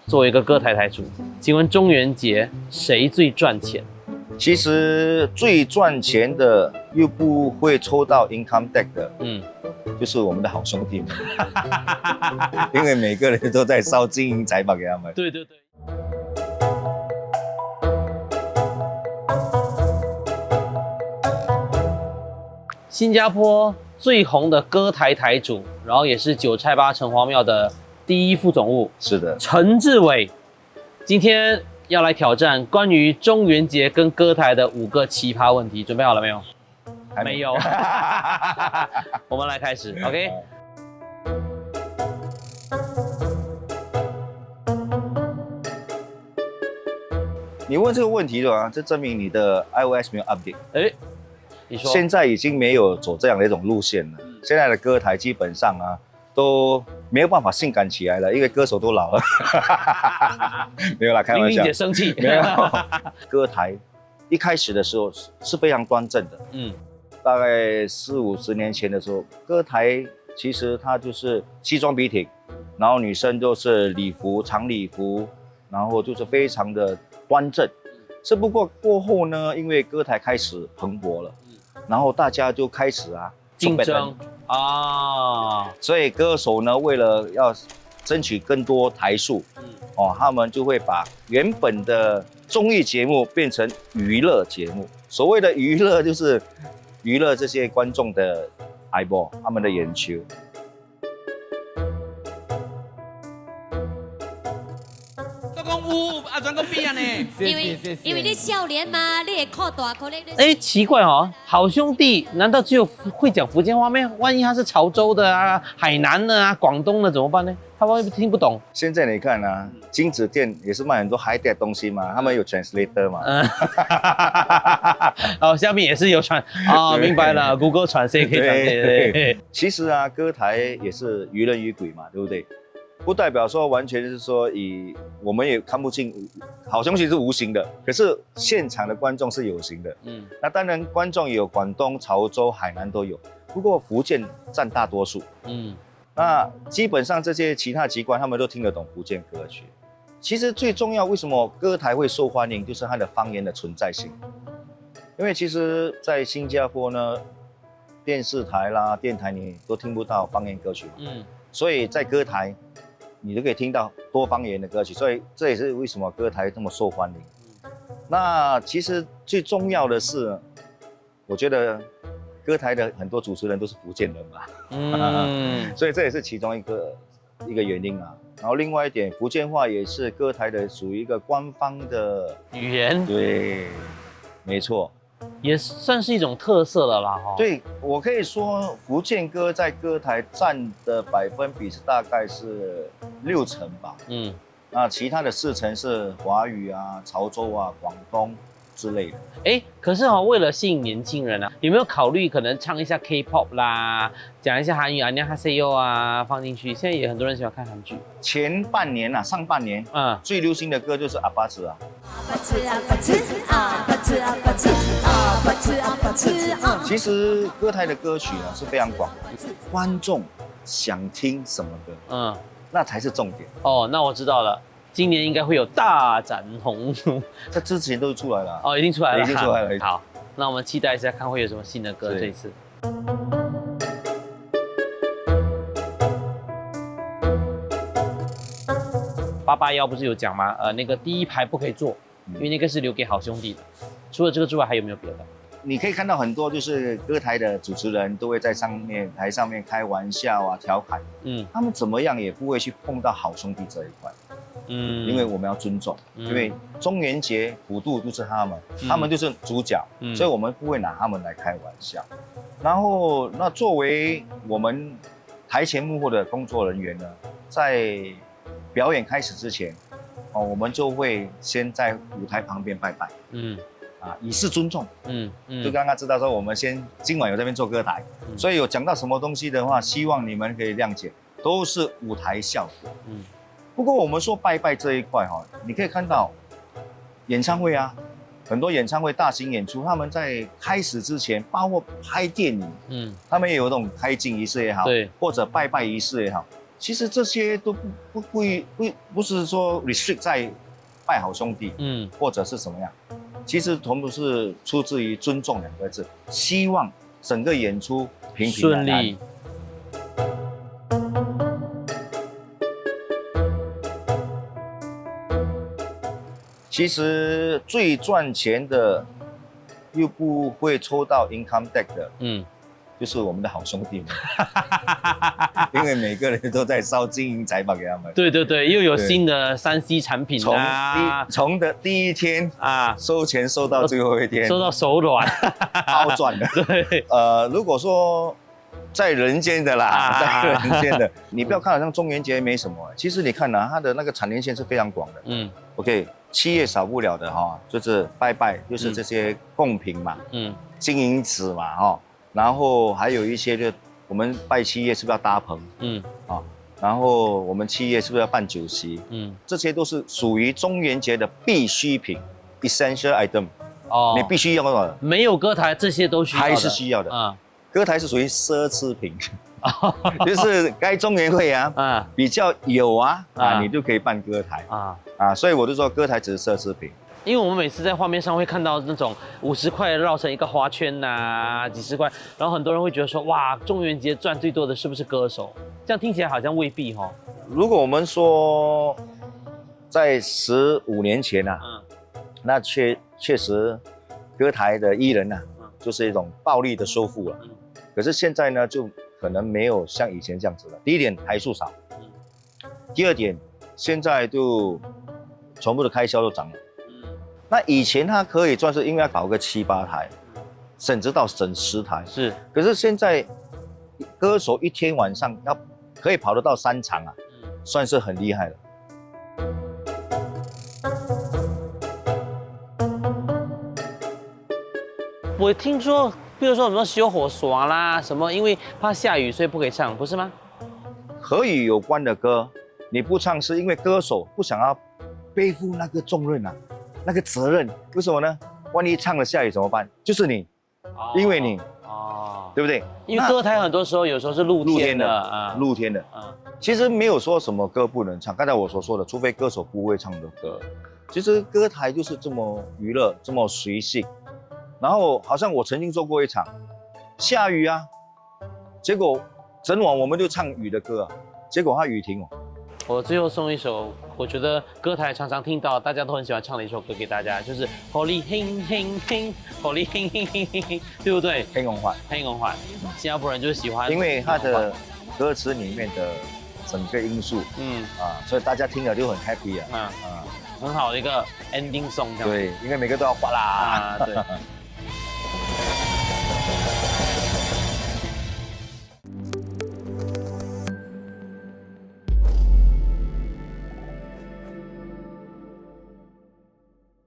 作为一个歌台台主，请问中元节谁最赚钱？其实最赚钱的又不会抽到 income tax 的，就是我们的好兄弟们，因为每个人都在烧金银财宝给他们。对对对。新加坡最红的歌台台主，然后也是九寨八城隍庙的第一副总务，是的，陈志伟，今天要来挑战关于中元节跟歌台的5个奇葩问题，准备好了没有？还没有。我们来开始 ，OK？ 你问这个问题的话，这证明你的 iOS 没有 update。哎，你说现在已经没有走这样的一种路线了。现在的歌台基本上啊，都没有办法性感起来了，因为歌手都老了。没有啦，开玩笑。玲玲姐生气。没有。歌台一开始的时候是非常端正的。大概40、50年前的时候，歌台其实它就是西装笔挺，然后女生都是礼服、长礼服，然后就是非常的端正。只不过过后呢，因为歌台开始蓬勃了，然后大家就开始竞争啊，所以歌手呢，为了要争取更多台数，他们就会把原本的综艺节目变成娱乐节目。所谓的娱乐就是娱乐这些观众的 eyeball， 他们的眼球。因为你少年嘛，你的靠大口咧。哎，奇怪哦，好兄弟难道只有会讲福建话吗？万一他是潮州的啊、海南的啊、广东的怎么办呢？他会不会听不懂？现在你看啊，金子店也是卖很多 high tech 东西嘛，他们有 translator 嘛。哦，下面也是有传啊，明白了 ，Google Translate 可以 translate。其实啊，歌台也是于人于鬼嘛，对不对？不代表说完全是说我们也看不清，好兄弟是无形的，可是现场的观众是有形的。那当然观众也有广东、潮州、海南都有，不过福建占大多数。那基本上这些其他籍贯他们都听得懂福建歌曲。其实最重要，为什么歌台会受欢迎，就是它的方言的存在性。因为其实在新加坡呢，电视台啦、电台你都听不到方言歌曲嘛。所以在歌台你都可以听到多方言的歌曲，所以这也是为什么歌台这么受欢迎。那其实最重要的是，我觉得歌台的很多主持人都是福建人嘛，所以这也是其中一个原因啊。然后另外一点，福建话也是歌台的属于一个官方的语言，对，没错。也算是一种特色了啦，对，我可以说福建歌在歌台占的百分比是大概是60%吧。那其他的40%是华语啊、潮州啊、广东之类的。哎，可是为了吸引年轻人啊，有没有考虑可能唱一下 K-pop 啦，讲一下韩语啊、안녕하세요啊，放进去？现在也很多人喜欢看韩剧。前半年啊，上半年，最流行的歌就是阿巴子啊。其实歌台的歌曲呢是非常广的，观众想听什么歌，那才是重点。哦，那我知道了，今年应该会有大展宏图，这之前都出来了。哦，已经出来了，已经出来了。好，那我们期待一下，看会有什么新的歌这一次。881不是有讲吗？那个第一排不可以坐，因为那个是留给好兄弟的。除了这个之外，还有没有别的？你可以看到很多就是歌台的主持人都会在台上面开玩笑啊、调侃，他们怎么样也不会去碰到好兄弟这一块，因为我们要尊重，因为中元节普渡就是他们，他们就是主角，所以我们不会拿他们来开玩笑。然后，那作为我们台前幕后的工作人员呢，在表演开始之前，我们就会先在舞台旁边拜拜，以示尊重，就刚刚知道说我们今晚有在那边做歌台，所以有讲到什么东西的话，希望你们可以谅解，都是舞台效果。不过我们说拜拜这一块你可以看到演唱会啊，很多演唱会大型演出，他们在开始之前，包括拍电影，他们也有那种开镜仪式也好，对，或者拜拜仪式也好，其实这些都不是说 restrict 在拜好兄弟，或者是什么样，其实全部是出自于尊重2个字，希望整个演出平平安安顺利。其实最赚钱的，又不会抽到 income tax 的，就是我们的好兄弟们，因为每个人都在烧金银财宝给他们。对对对，又有新的3C 产品啊，从的第一天啊，收钱收到最后一天，收到手软，超赚的。对，如果说在人间的啦，在人间的，你不要看好像中元节没什么，其实你看啊，它的那个产年线是非常广的。OK， 7月少不了的哈，就是拜拜，就是这些贡品嘛，金银纸嘛，哈。然后还有一些，就我们拜7月是不是要搭棚？然后我们7月是不是要办酒席？这些都是属于中元节的必需品 ，essential item。你必须要的。没有歌台，这些都需要的。还是需要的。歌台是属于奢侈品，就是该中元会啊，比较有你就可以办歌台所以我就说歌台只是奢侈品。因为我们每次在画面上会看到那种50块绕成一个花圈呐，几十块，然后很多人会觉得说，哇，中元节赚最多的是不是歌手？这样听起来好像未必哈。如果我们说在15年前那确实歌台的艺人就是一种暴力的收复了。可是现在呢，就可能没有像以前这样子了。第一点台数少，第二点现在就全部的开销都涨了。那以前他可以赚，是因为要搞个7、8台，甚至到整10台。是，可是现在歌手一天晚上可以跑得到3场算是很厉害了。我听说，比如说什么修火耍啦，什么因为怕下雨所以不可以唱，不是吗？和雨有关的歌，你不唱是因为歌手不想要背负那个重任那个责任，为什么呢？万一唱了下雨怎么办？就是你，因为你，对不对？因为歌台很多时候有时候是露天的露天的其实没有说什么歌不能唱，刚才我所说的，除非歌手不会唱的歌。其实歌台就是这么娱乐，这么随性。然后好像我曾经做过一场，下雨结果整晚我们就唱雨的歌结果它雨停了。我最后送一首，我觉得歌台常常听到，大家都很喜欢唱的一首歌给大家，就是《Holy Hing Hing Hing Holy Hing Hing Hing Hing》，对不对？黑红环，黑红环，新加坡人就是喜欢，因为它的歌词里面的整个因素，所以大家听了就很 happy 很好的一个 ending song 这样。对，因为每个都要哗啦对。